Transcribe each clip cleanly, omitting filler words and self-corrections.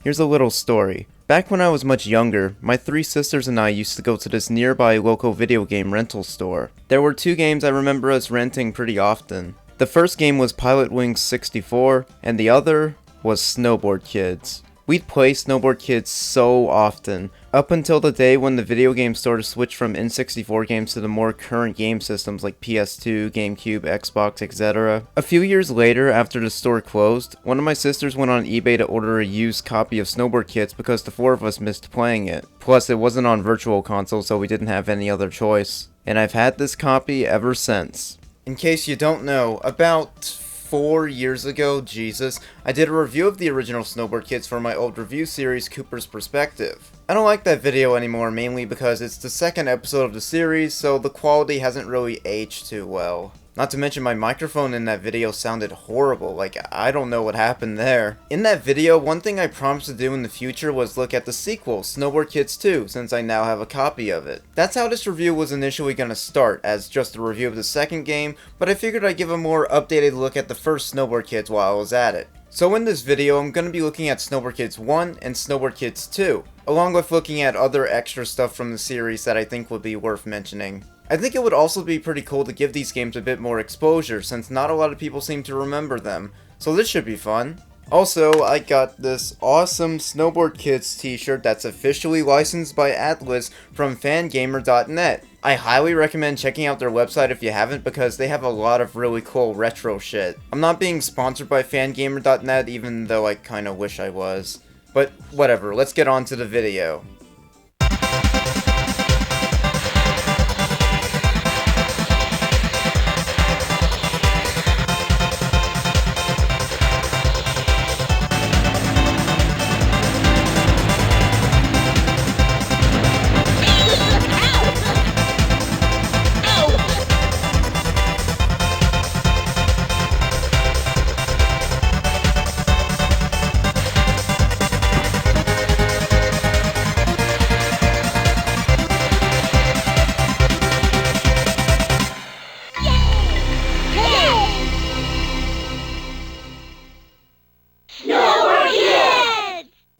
Here's a little story. Back when I was much younger, my 3 sisters and I used to go to this nearby local video game rental store. There were 2 games I remember us renting pretty often. The first game was Pilot Wings 64, and the other was Snowboard Kids. We'd play Snowboard Kids so often, up until the day when the video game store switched from N64 games to the more current game systems like PS2, GameCube, Xbox, etc. A few years later, after the store closed, one of my sisters went on eBay to order a used copy of Snowboard Kids because the 4 of us missed playing it. Plus, it wasn't on Virtual Console, so we didn't have any other choice. And I've had this copy ever since. In case you don't know, about 4 years ago, I did a review of the original Snowboard Kids for my old review series, Cooper's Perspective. I don't like that video anymore, mainly because it's the second episode of the series, so the quality hasn't really aged too well. Not to mention my microphone in that video sounded horrible, like I don't know what happened there. In that video, one thing I promised to do in the future was look at the sequel, Snowboard Kids 2, since I now have a copy of it. That's how this review was initially gonna start, as just a review of the second game, but I figured I'd give a more updated look at the first Snowboard Kids while I was at it. So in this video, I'm gonna be looking at Snowboard Kids 1 and Snowboard Kids 2, along with looking at other extra stuff from the series that I think would be worth mentioning. I think it would also be pretty cool to give these games a bit more exposure, since not a lot of people seem to remember them, so this should be fun. Also, I got this awesome Snowboard Kids t-shirt that's officially licensed by Atlas from fangamer.net. I highly recommend checking out their website if you haven't, because they have a lot of really cool retro shit. I'm not being sponsored by fangamer.net, even though I kinda wish I was. But whatever, let's get on to the video.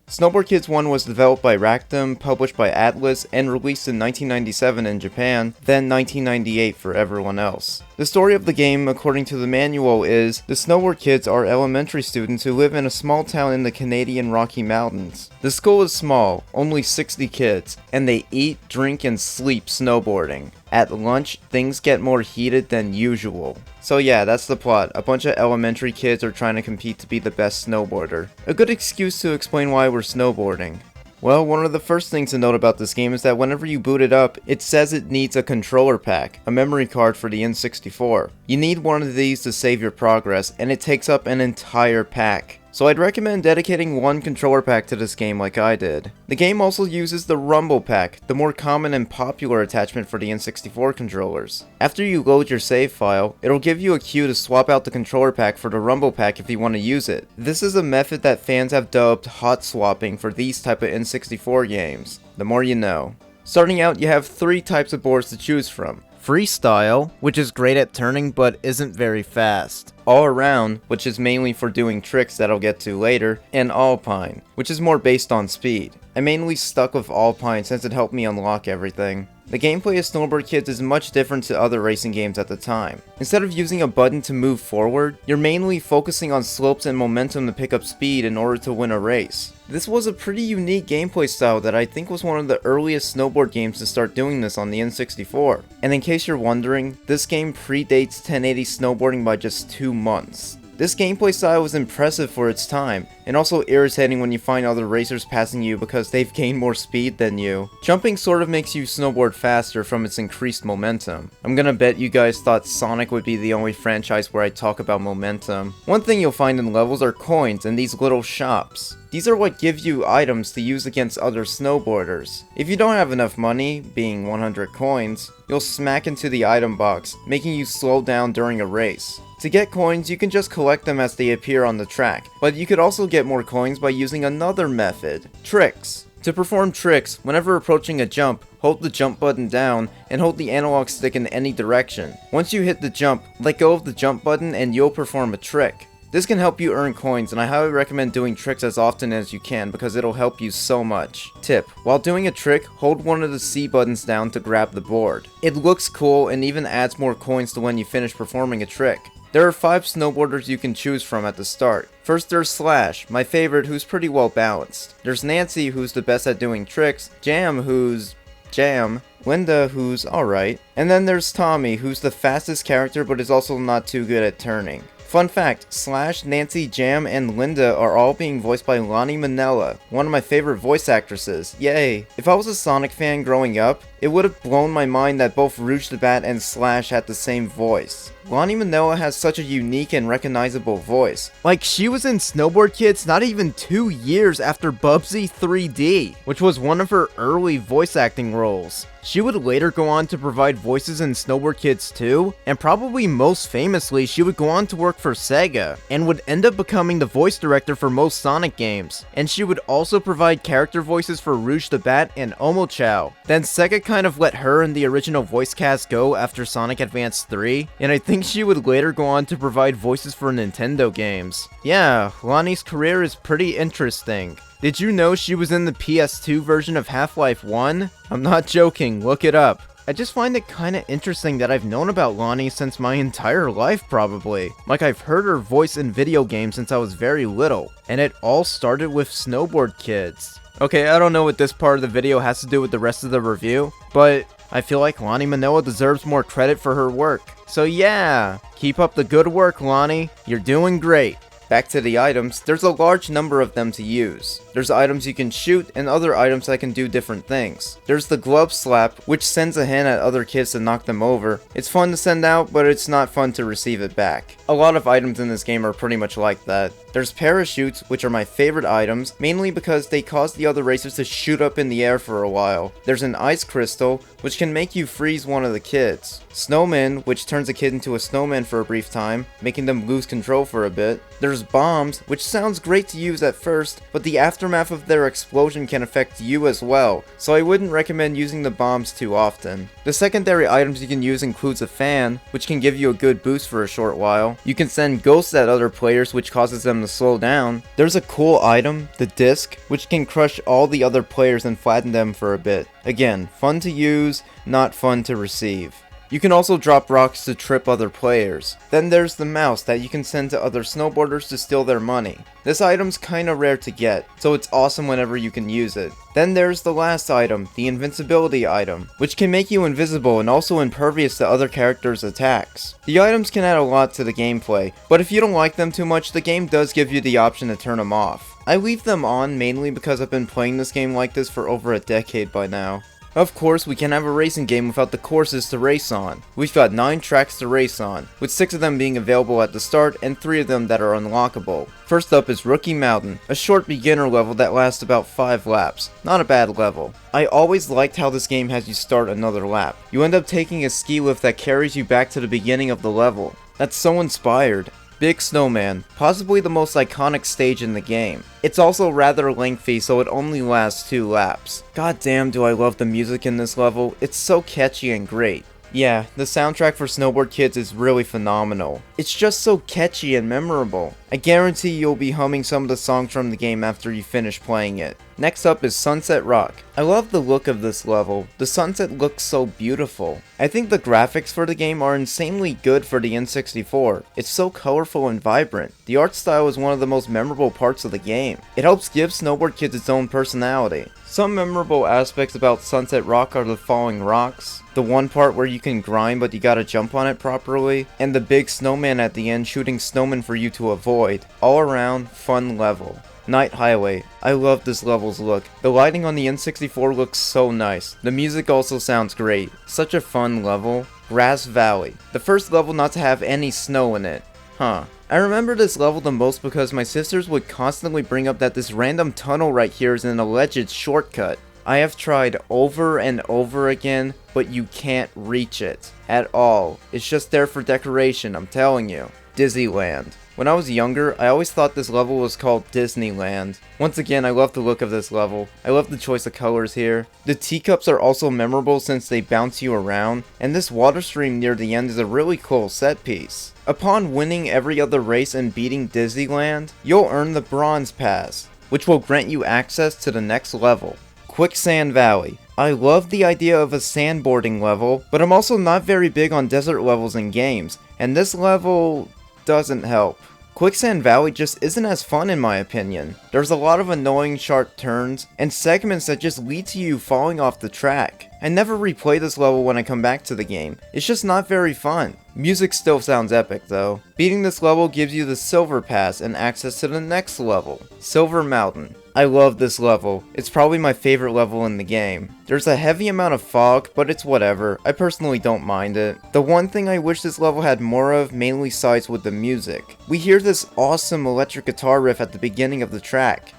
Snowboard Kids 1 was developed by Rackham, published by Atlas, and released in 1997 in Japan, then 1998 for everyone else. The story of the game, according to the manual, is the Snowboard Kids are elementary students who live in a small town in the Canadian Rocky Mountains. The school is small, only 60 kids, and they eat, drink, and sleep snowboarding. At lunch, things get more heated than usual. So yeah, that's the plot. A bunch of elementary kids are trying to compete to be the best snowboarder. A good excuse to explain why we're snowboarding. Well, one of the first things to note about this game is that whenever you boot it up, it says it needs a controller pack, a memory card for the N64. You need one of these to save your progress, and it takes up an entire pack. So I'd recommend dedicating one controller pack to this game like I did. The game also uses the Rumble Pack, the more common and popular attachment for the N64 controllers. After you load your save file, it'll give you a cue to swap out the controller pack for the Rumble Pack if you want to use it. This is a method that fans have dubbed hot swapping for these type of N64 games. The more you know. Starting out, you have 3 types of boards to choose from. Freestyle, which is great at turning but isn't very fast. All Around, which is mainly for doing tricks that I'll get to later. And Alpine, which is more based on speed. I mainly stuck with Alpine since it helped me unlock everything. The gameplay of Snowboard Kids is much different to other racing games at the time. Instead of using a button to move forward, you're mainly focusing on slopes and momentum to pick up speed in order to win a race. This was a pretty unique gameplay style that I think was one of the earliest snowboard games to start doing this on the N64. And in case you're wondering, this game predates 1080 snowboarding by just 2 months. This gameplay style was impressive for its time, and also irritating when you find other racers passing you because they've gained more speed than you. Jumping sort of makes you snowboard faster from its increased momentum. I'm gonna bet you guys thought Sonic would be the only franchise where I talk about momentum. One thing you'll find in levels are coins and these little shops. These are what give you items to use against other snowboarders. If you don't have enough money, being 100 coins, you'll smack into the item box, making you slow down during a race. To get coins, you can just collect them as they appear on the track, but you could also get more coins by using another method, tricks. To perform tricks, whenever approaching a jump, hold the jump button down and hold the analog stick in any direction. Once you hit the jump, let go of the jump button and you'll perform a trick. This can help you earn coins, and I highly recommend doing tricks as often as you can because it'll help you so much. Tip: while doing a trick, hold one of the C buttons down to grab the board. It looks cool and even adds more coins to when you finish performing a trick. There are 5 snowboarders you can choose from at the start. First there's Slash, my favorite, who's pretty well balanced. There's Nancy, who's the best at doing tricks, Jam, who's Jam, Linda, who's alright, and then there's Tommy, who's the fastest character but is also not too good at turning. Fun fact, Slash, Nancy, Jam, and Linda are all being voiced by Lani Minella, one of my favorite voice actresses. Yay! If I was a Sonic fan growing up, it would have blown my mind that both Rouge the Bat and Slash had the same voice. Lani Minella has such a unique and recognizable voice. Like, she was in Snowboard Kids not even 2 years after Bubsy 3D, which was one of her early voice acting roles. She would later go on to provide voices in Snowboard Kids 2, and probably most famously, she would go on to work for Sega, and would end up becoming the voice director for most Sonic games. And she would also provide character voices for Rouge the Bat and Omochao. Then Sega kind of let her and the original voice cast go after Sonic Advance 3, and I think she would later go on to provide voices for Nintendo games. Yeah, Lani's career is pretty interesting. Did you know she was in the PS2 version of Half-Life 1? I'm not joking, look it up. I just find it kinda interesting that I've known about Lani since my entire life probably. Like, I've heard her voice in video games since I was very little. And it all started with Snowboard Kids. Okay, I don't know what this part of the video has to do with the rest of the review, but I feel like Lani Minella deserves more credit for her work. So yeah, keep up the good work, Lani. You're doing great. Back to the items, there's a large number of them to use. There's items you can shoot and other items that can do different things. There's the glove slap, which sends a hand at other kids to knock them over. It's fun to send out, but it's not fun to receive it back. A lot of items in this game are pretty much like that. There's parachutes, which are my favorite items, mainly because they cause the other racers to shoot up in the air for a while. There's an ice crystal, which can make you freeze one of the kids. Snowman, which turns a kid into a snowman for a brief time, making them lose control for a bit. There's bombs, which sounds great to use at first, but the aftermath of their explosion can affect you as well, so I wouldn't recommend using the bombs too often. The secondary items you can use includes a fan, which can give you a good boost for a short while. You can send ghosts at other players, which causes them to slow down. There's a cool item, the disc, which can crush all the other players and flatten them for a bit. Again, fun to use, not fun to receive. You can also drop rocks to trip other players. Then there's the mouse that you can send to other snowboarders to steal their money. This item's kinda rare to get, so it's awesome whenever you can use it. Then there's the last item, the invincibility item, which can make you invisible and also impervious to other characters' attacks. The items can add a lot to the gameplay, but if you don't like them too much, the game does give you the option to turn them off. I leave them on mainly because I've been playing this game like this for over a decade by now. Of course, we can't have a racing game without the courses to race on. We've got 9 tracks to race on, with 6 of them being available at the start and 3 of them that are unlockable. First up is Rookie Mountain, a short beginner level that lasts about 5 laps. Not a bad level. I always liked how this game has you start another lap. You end up taking a ski lift that carries you back to the beginning of the level. That's so inspired. Big Snowman, possibly the most iconic stage in the game. It's also rather lengthy, so it only lasts 2 laps. God damn, do I love the music in this level. It's so catchy and great. Yeah, the soundtrack for Snowboard Kids is really phenomenal. It's just so catchy and memorable. I guarantee you'll be humming some of the songs from the game after you finish playing it. Next up is Sunset Rock. I love the look of this level. The sunset looks so beautiful. I think the graphics for the game are insanely good for the N64. It's so colorful and vibrant. The art style is one of the most memorable parts of the game. It helps give Snowboard Kids its own personality. Some memorable aspects about Sunset Rock are the falling rocks, the one part where you can grind but you gotta jump on it properly, and the big snowman at the end shooting snowmen for you to avoid. All around, fun level. Night Highway. I love this level's look. The lighting on the N64 looks so nice. The music also sounds great. Such a fun level. Grass Valley. The first level not to have any snow in it. Huh. I remember this level the most because my sisters would constantly bring up that this random tunnel right here is an alleged shortcut. I have tried over and over again, but you can't reach it at all. It's just there for decoration, I'm telling you. Disneyland. When I was younger, I always thought this level was called Disneyland. Once again, I love the look of this level. I love the choice of colors here. The teacups are also memorable since they bounce you around, and this water stream near the end is a really cool set piece. Upon winning every other race and beating Disneyland, you'll earn the Bronze Pass, which will grant you access to the next level, Quicksand Valley. I love the idea of a sandboarding level, but I'm also not very big on desert levels in games, and this level doesn't help. Quicksand Valley just isn't as fun in my opinion. There's a lot of annoying sharp turns, and segments that just lead to you falling off the track. I never replay this level when I come back to the game. It's just not very fun. Music still sounds epic though. Beating this level gives you the Silver Pass and access to the next level, Silver Mountain. I love this level. It's probably my favorite level in the game. There's a heavy amount of fog, but it's whatever. I personally don't mind it. The one thing I wish this level had more of mainly sides with the music. We hear this awesome electric guitar riff at the beginning of the track.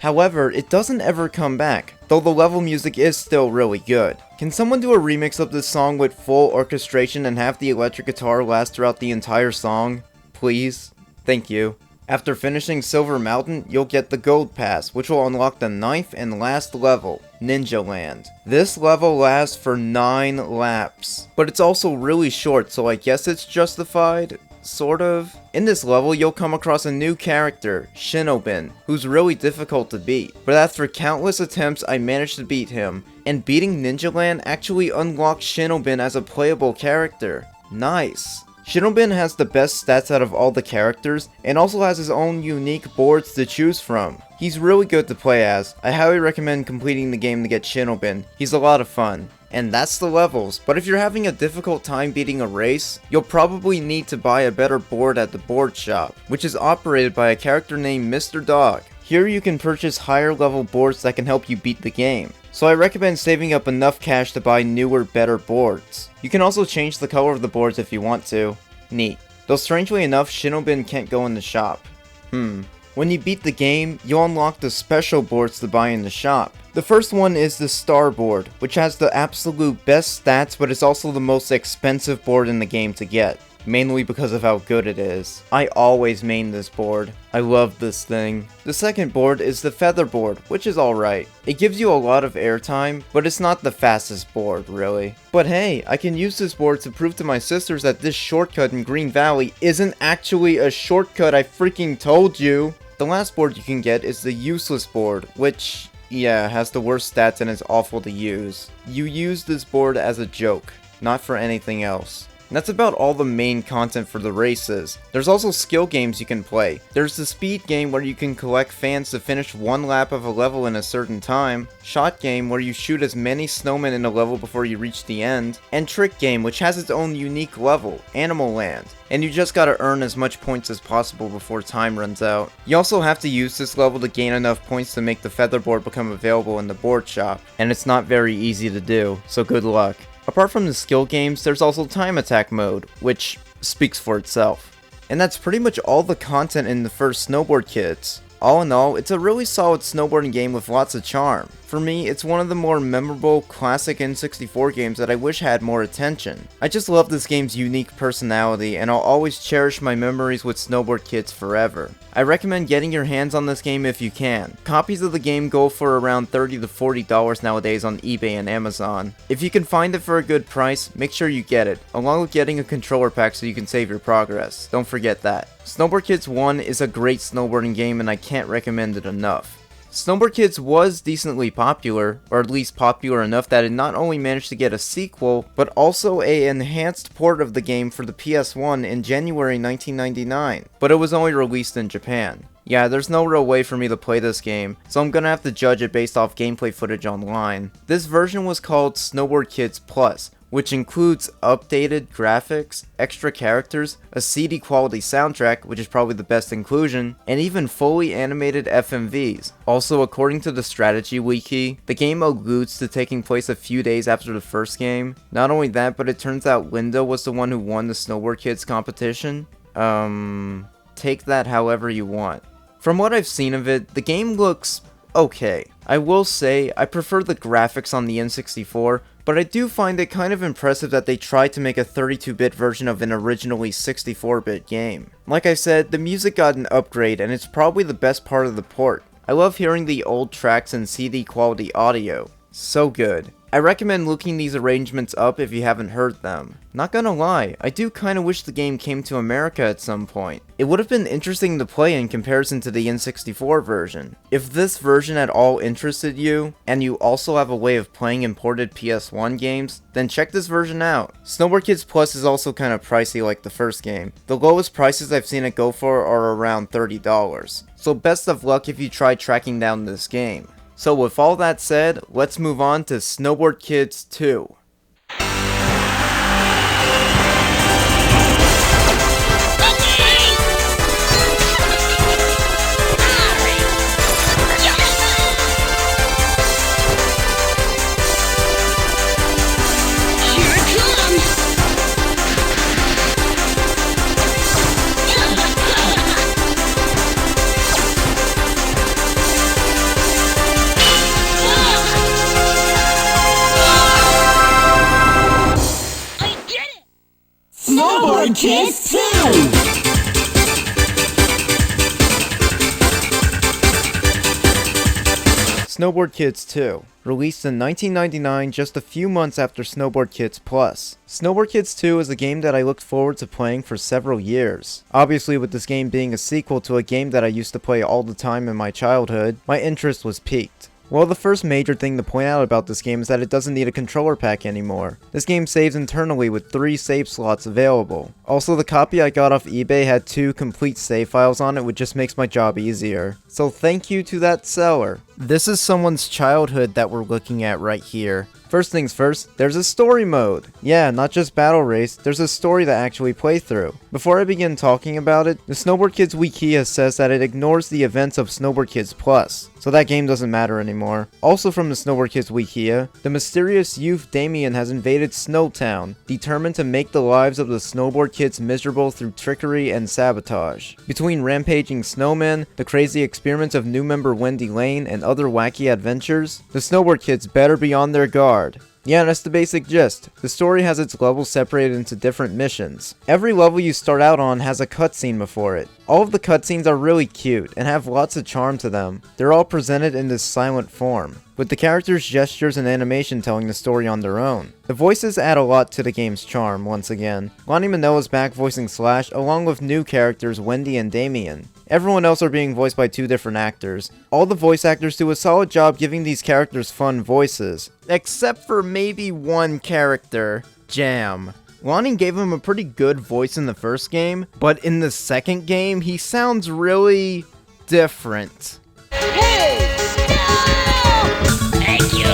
However, it doesn't ever come back, though the level music is still really good. Can someone do a remix of this song with full orchestration and have the electric guitar last throughout the entire song? Please? Thank you. After finishing Silver Mountain, you'll get the Gold Pass, which will unlock the 9th and last level, Ninja Land. This level lasts for 9 laps, but it's also really short, so I guess it's justified. Sort of. In this level, you'll come across a new character, Shinobin, who's really difficult to beat. But after countless attempts, I managed to beat him, and beating Ninja Land actually unlocks Shinobin as a playable character. Nice. Shinobin has the best stats out of all the characters, and also has his own unique boards to choose from. He's really good to play as. I highly recommend completing the game to get Shinobin. He's a lot of fun. And that's the levels, but if you're having a difficult time beating a race, you'll probably need to buy a better board at the board shop, which is operated by a character named Mr. Dog. Here you can purchase higher level boards that can help you beat the game, so I recommend saving up enough cash to buy newer, better boards. You can also change the color of the boards if you want to. Neat. Though strangely enough, Shinobin can't go in the shop. When you beat the game, you'll unlock the special boards to buy in the shop. The first one is the Star Board, which has the absolute best stats, but it's also the most expensive board in the game to get, mainly because of how good it is. I always main this board. I love this thing. The second board is the Feather Board, which is alright. It gives you a lot of airtime, but it's not the fastest board, really. But hey, I can use this board to prove to my sisters that this shortcut in Green Valley isn't actually a shortcut, I freaking told you! The last board you can get is the Useless Board, which, yeah, has the worst stats and is awful to use. You use this board as a joke, not for anything else. And that's about all the main content for the races. There's also skill games you can play. There's the speed game where you can collect fans to finish one lap of a level in a certain time, shot game where you shoot as many snowmen in a level before you reach the end, and trick game which has its own unique level, Animal Land. And you just gotta earn as much points as possible before time runs out. You also have to use this level to gain enough points to make the Featherboard become available in the board shop, and it's not very easy to do, so good luck. Apart from the skill games, there's also Time Attack mode, which speaks for itself. And that's pretty much all the content in the first Snowboard Kids. All in all, it's a really solid snowboarding game with lots of charm. For me, it's one of the more memorable classic N64 games that I wish had more attention. I just love this game's unique personality, and I'll always cherish my memories with Snowboard Kids forever. I recommend getting your hands on this game if you can. Copies of the game go for around $30 to $40 nowadays on eBay and Amazon. If you can find it for a good price, make sure you get it, along with getting a controller pack so you can save your progress. Don't forget that. Snowboard Kids 1 is a great snowboarding game and I can't recommend it enough. Snowboard Kids was decently popular, or at least popular enough that it not only managed to get a sequel, but also an enhanced port of the game for the PS1 in January 1999, but it was only released in Japan. Yeah, there's no real way for me to play this game, so I'm gonna have to judge it based off gameplay footage online. This version was called Snowboard Kids Plus, which includes updated graphics, extra characters, a CD quality soundtrack, which is probably the best inclusion, and even fully animated FMVs. Also, according to the strategy wiki, the game alludes to taking place a few days after the first game. Not only that, but it turns out Linda was the one who won the Snowboard Kids competition. Take that however you want. From what I've seen of it, the game looks okay. I will say, I prefer the graphics on the N64, but I do find it kind of impressive that they tried to make a 32-bit version of an originally 64-bit game. Like I said, the music got an upgrade and it's probably the best part of the port. I love hearing the old tracks in CD quality audio. So good. I recommend looking these arrangements up if you haven't heard them. Not gonna lie, I do kinda wish the game came to America at some point. It would have been interesting to play in comparison to the N64 version. If this version at all interested you, and you also have a way of playing imported PS1 games, then check this version out. Snowboard Kids Plus is also kinda pricey like the first game. The lowest prices I've seen it go for are around $30. So best of luck if you try tracking down this game. So with all that said, let's move on to Snowboard Kids 2. Snowboard Kids 2! Snowboard Kids 2, released in 1999, just a few months after Snowboard Kids Plus. Snowboard Kids 2 is a game that I looked forward to playing for several years. Obviously, with this game being a sequel to a game that I used to play all the time in my childhood, my interest was piqued. Well, the first major thing to point out about this game is that it doesn't need a controller pack anymore. This game saves internally with 3 save slots available. Also, the copy I got off eBay had 2 complete save files on it, which just makes my job easier. So thank you to that seller. This is someone's childhood that we're looking at right here. First things first, there's a story mode. Yeah, not just battle race, there's a story to actually play through. Before I begin talking about it, the Snowboard Kids Wikia says that it ignores the events of Snowboard Kids Plus, so that game doesn't matter anymore. Also from the Snowboard Kids Wikia, the mysterious youth Damien has invaded Snowtown, determined to make the lives of the Snowboard Kids miserable through trickery and sabotage. Between rampaging snowmen, the crazy experiments of new member Wendy Lane, and other wacky adventures, the Snowboard Kids better be on their guard. Yeah, that's the basic gist. The story has its levels separated into different missions. Every level you start out on has a cutscene before it. All of the cutscenes are really cute and have lots of charm to them. They're all presented in this silent form, with the characters' gestures and animation telling the story on their own. The voices add a lot to the game's charm, once again. Lonnie Minoa's back voicing Slash, along with new characters Wendy and Damien. Everyone else are being voiced by 2 different actors. All the voice actors do a solid job giving these characters fun voices. Except for maybe one character, Jam. Lonnie gave him a pretty good voice in the first game, but in the second game, he sounds really different. Hey! No! Thank you!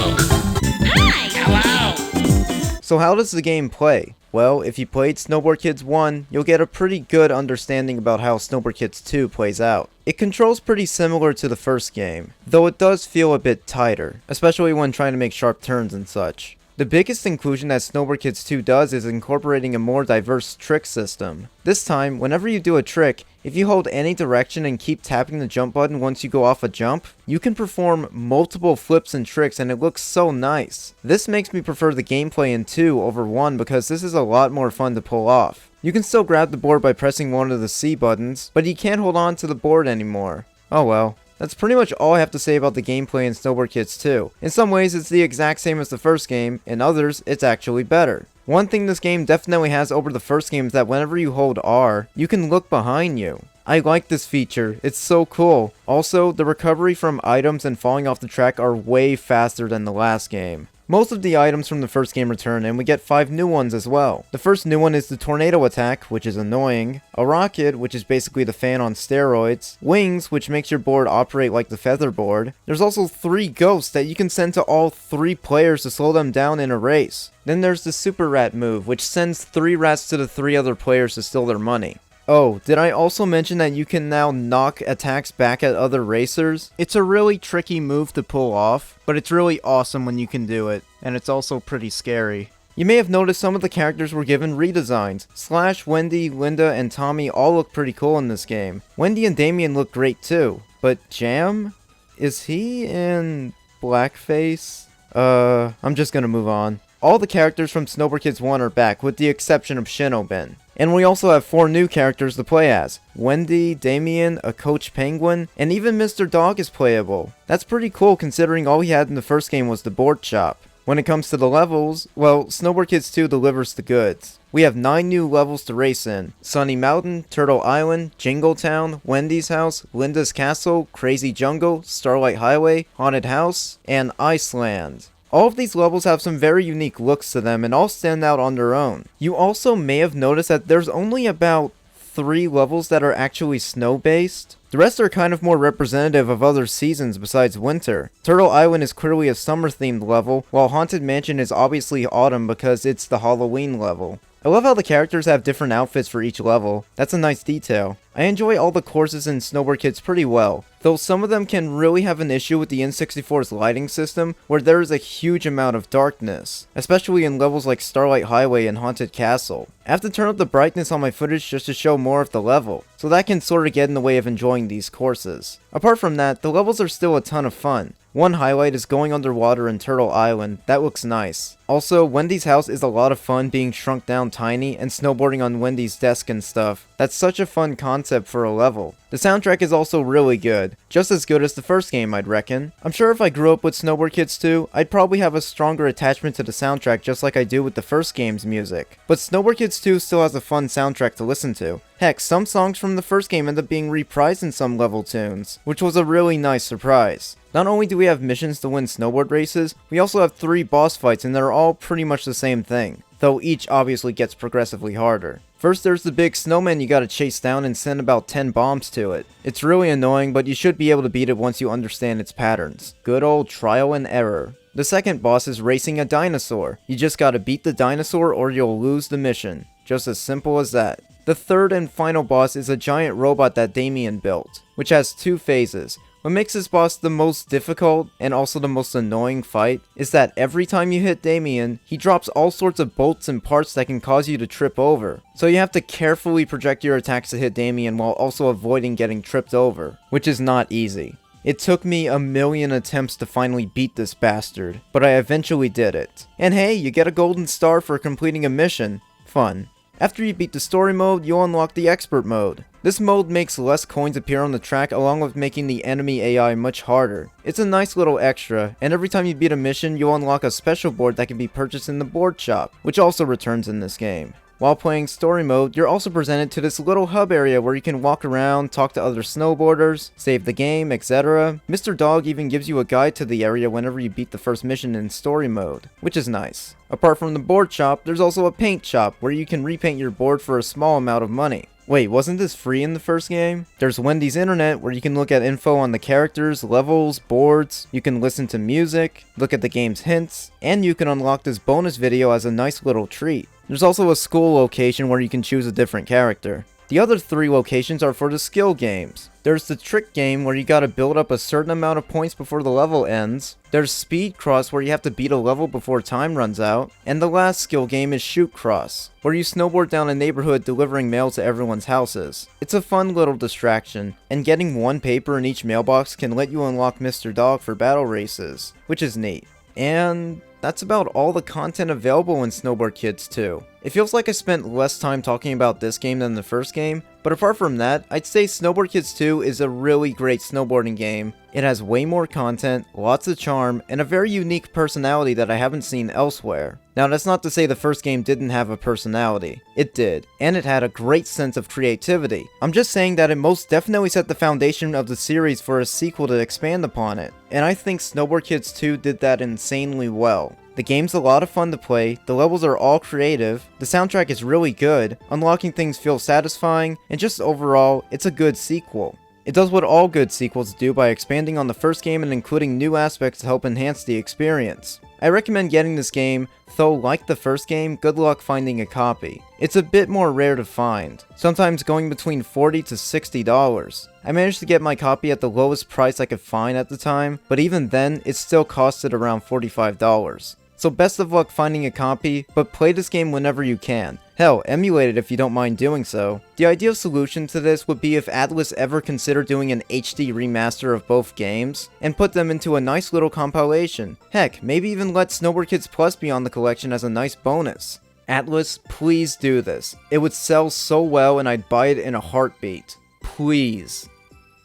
Hi! Hello! So how does the game play? Well, if you played Snowboard Kids 1, you'll get a pretty good understanding about how Snowboard Kids 2 plays out. It controls pretty similar to the first game, though it does feel a bit tighter, especially when trying to make sharp turns and such. The biggest inclusion that Snowboard Kids 2 does is incorporating a more diverse trick system. This time, whenever you do a trick, if you hold any direction and keep tapping the jump button once you go off a jump, you can perform multiple flips and tricks and it looks so nice. This makes me prefer the gameplay in 2 over 1 because this is a lot more fun to pull off. You can still grab the board by pressing one of the C buttons, but you can't hold on to the board anymore. Oh well. That's pretty much all I have to say about the gameplay in Snowboard Kids 2. In some ways, it's the exact same as the first game, in others, it's actually better. One thing this game definitely has over the first game is that whenever you hold R, you can look behind you. I like this feature, it's so cool. Also, the recovery from items and falling off the track are way faster than the last game. Most of the items from the first game return, and we get 5 new ones as well. The first new one is the tornado attack, which is annoying, a rocket, which is basically the fan on steroids, wings, which makes your board operate like the feather board. There's also 3 ghosts that you can send to all 3 players to slow them down in a race. Then there's the super rat move, which sends 3 rats to the 3 other players to steal their money. Oh, did I also mention that you can now knock attacks back at other racers? It's a really tricky move to pull off, but it's really awesome when you can do it, and it's also pretty scary. You may have noticed some of the characters were given redesigns. Slash, Wendy, Linda, and Tommy all look pretty cool in this game. Wendy and Damien look great too, but Jam? Is he in blackface? I'm just gonna move on. All the characters from Snowboard Kids 1 are back, with the exception of Shinobin. And we also have 4 new characters to play as. Wendy, Damien, a Coach Penguin, and even Mr. Dog is playable. That's pretty cool considering all he had in the first game was the board shop. When it comes to the levels, well, Snowboard Kids 2 delivers the goods. We have 9 new levels to race in. Sunny Mountain, Turtle Island, Jingle Town, Wendy's House, Linda's Castle, Crazy Jungle, Starlight Highway, Haunted House, and Iceland. All of these levels have some very unique looks to them and all stand out on their own. You also may have noticed that there's only about 3 levels that are actually snow-based. The rest are kind of more representative of other seasons besides winter. Turtle Island is clearly a summer-themed level, while Haunted Mansion is obviously autumn because it's the Halloween level. I love how the characters have different outfits for each level. That's a nice detail. I enjoy all the courses in Snowboard Kids pretty well, though some of them can really have an issue with the N64's lighting system, where there is a huge amount of darkness, especially in levels like Starlight Highway and Haunted Castle. I have to turn up the brightness on my footage just to show more of the level, so that can sort of get in the way of enjoying these courses. Apart from that, the levels are still a ton of fun. One highlight is going underwater in Turtle Island. That looks nice. Also, Wendy's house is a lot of fun being shrunk down tiny and snowboarding on Wendy's desk and stuff. That's such a fun concept for a level. The soundtrack is also really good. Just as good as the first game, I'd reckon. I'm sure if I grew up with Snowboard Kids 2, I'd probably have a stronger attachment to the soundtrack just like I do with the first game's music. But Snowboard Kids 2 still has a fun soundtrack to listen to. Heck, some songs from the first game end up being reprised in some level tunes, which was a really nice surprise. Not only do we have missions to win snowboard races, we also have 3 boss fights and they're all pretty much the same thing, though each obviously gets progressively harder. First there's the big snowman you gotta chase down and send about 10 bombs to it. It's really annoying, but you should be able to beat it once you understand its patterns. Good old trial and error. The second boss is racing a dinosaur. You just gotta beat the dinosaur or you'll lose the mission. Just as simple as that. The third and final boss is a giant robot that Damien built, which has 2 phases. What makes this boss the most difficult and also the most annoying fight is that every time you hit Damien, he drops all sorts of bolts and parts that can cause you to trip over. So you have to carefully project your attacks to hit Damien while also avoiding getting tripped over, which is not easy. It took me a million attempts to finally beat this bastard, but I eventually did it. And hey, you get a golden star for completing a mission. Fun. After you beat the story mode, you'll unlock the expert mode. This mode makes less coins appear on the track along with making the enemy AI much harder. It's a nice little extra, and every time you beat a mission, you'll unlock a special board that can be purchased in the board shop, which also returns in this game. While playing story mode, you're also presented to this little hub area where you can walk around, talk to other snowboarders, save the game, etc. Mr. Dog even gives you a guide to the area whenever you beat the first mission in story mode, which is nice. Apart from the board shop, there's also a paint shop where you can repaint your board for a small amount of money. Wait, wasn't this free in the first game? There's Wendy's Internet, where you can look at info on the characters, levels, boards, you can listen to music, look at the game's hints, and you can unlock this bonus video as a nice little treat. There's also a school location where you can choose a different character. The other 3 locations are for the skill games. There's the trick game where you gotta build up a certain amount of points before the level ends. There's speed cross where you have to beat a level before time runs out. And the last skill game is shoot cross, where you snowboard down a neighborhood delivering mail to everyone's houses. It's a fun little distraction, and getting 1 paper in each mailbox can let you unlock Mr. Dog for battle races, which is neat. And that's about all the content available in Snowboard Kids 2. It feels like I spent less time talking about this game than the first game, but apart from that, I'd say Snowboard Kids 2 is a really great snowboarding game. It has way more content, lots of charm, and a very unique personality that I haven't seen elsewhere. Now that's not to say the first game didn't have a personality. It did, and it had a great sense of creativity. I'm just saying that it most definitely set the foundation of the series for a sequel to expand upon it, and I think Snowboard Kids 2 did that insanely well. The game's a lot of fun to play, the levels are all creative, the soundtrack is really good, unlocking things feels satisfying, and just overall, it's a good sequel. It does what all good sequels do by expanding on the first game and including new aspects to help enhance the experience. I recommend getting this game, though like the first game, good luck finding a copy. It's a bit more rare to find, sometimes going between $40 to $60. I managed to get my copy at the lowest price I could find at the time, but even then, it still costed around $45. so best of luck finding a copy, but play this game whenever you can. Hell, emulate it if you don't mind doing so. The ideal solution to this would be if Atlus ever considered doing an HD remaster of both games, and put them into a nice little compilation. Heck, maybe even let Snowboard Kids Plus be on the collection as a nice bonus. Atlus, please do this. It would sell so well and I'd buy it in a heartbeat. Please.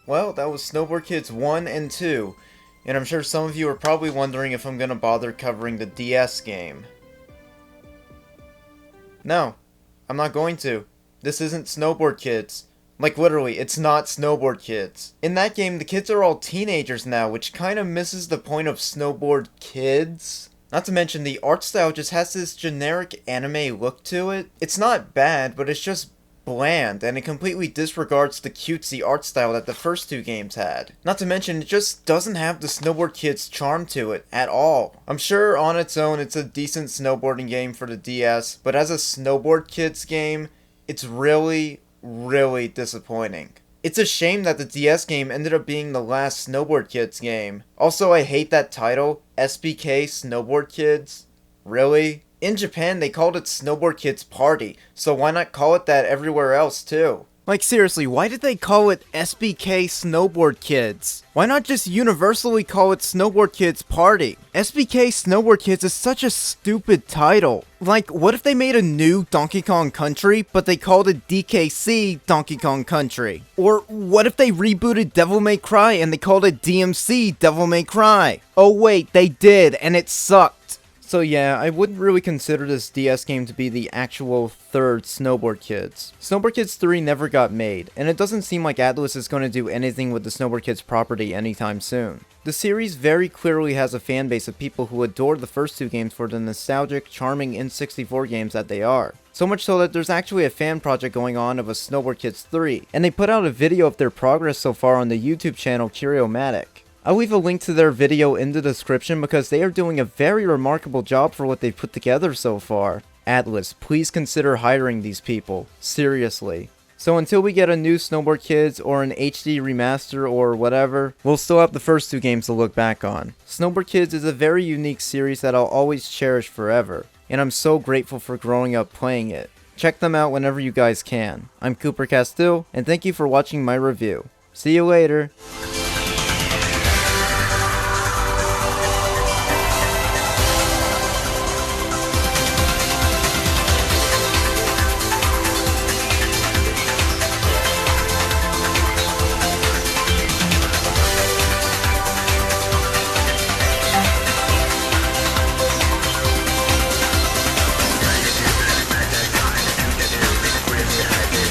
Well, that was Snowboard Kids 1 and 2, and I'm sure some of you are probably wondering if I'm gonna bother covering the DS game. No, I'm not going to. This isn't Snowboard Kids. Like literally, it's not Snowboard Kids. In that game, the kids are all teenagers now, which kinda misses the point of Snowboard Kids. Not to mention, the art style just has this generic anime look to it. It's not bad, but it's just bland, and it completely disregards the cutesy art style that the first two games had. Not to mention, it just doesn't have the Snowboard Kids charm to it at all. I'm sure on its own it's a decent snowboarding game for the DS, but as a Snowboard Kids game, it's really, really disappointing. It's a shame that the DS game ended up being the last Snowboard Kids game. Also, I hate that title, SBK Snowboard Kids. Really? In Japan, they called it Snowboard Kids Party, so why not call it that everywhere else too? Like seriously, why did they call it SBK Snowboard Kids? Why not just universally call it Snowboard Kids Party? SBK Snowboard Kids is such a stupid title. Like, what if they made a new Donkey Kong Country, but they called it DKC Donkey Kong Country? Or what if they rebooted Devil May Cry and they called it DMC Devil May Cry? Oh wait, they did, and it sucked. So yeah, I wouldn't really consider this DS game to be the actual third Snowboard Kids. Snowboard Kids 3 never got made, and it doesn't seem like Atlus is going to do anything with the Snowboard Kids property anytime soon. The series very clearly has a fanbase of people who adore the first two games for the nostalgic, charming N64 games that they are. So much so that there's actually a fan project going on of a Snowboard Kids 3, and they put out a video of their progress so far on the YouTube channel Curiomatic. I'll leave a link to their video in the description because they are doing a very remarkable job for what they've put together so far. Atlus, please consider hiring these people. Seriously. So until we get a new Snowboard Kids or an HD remaster or whatever, we'll still have the first two games to look back on. Snowboard Kids is a very unique series that I'll always cherish forever, and I'm so grateful for growing up playing it. Check them out whenever you guys can. I'm Cooper Castille, and thank you for watching my review. See you later.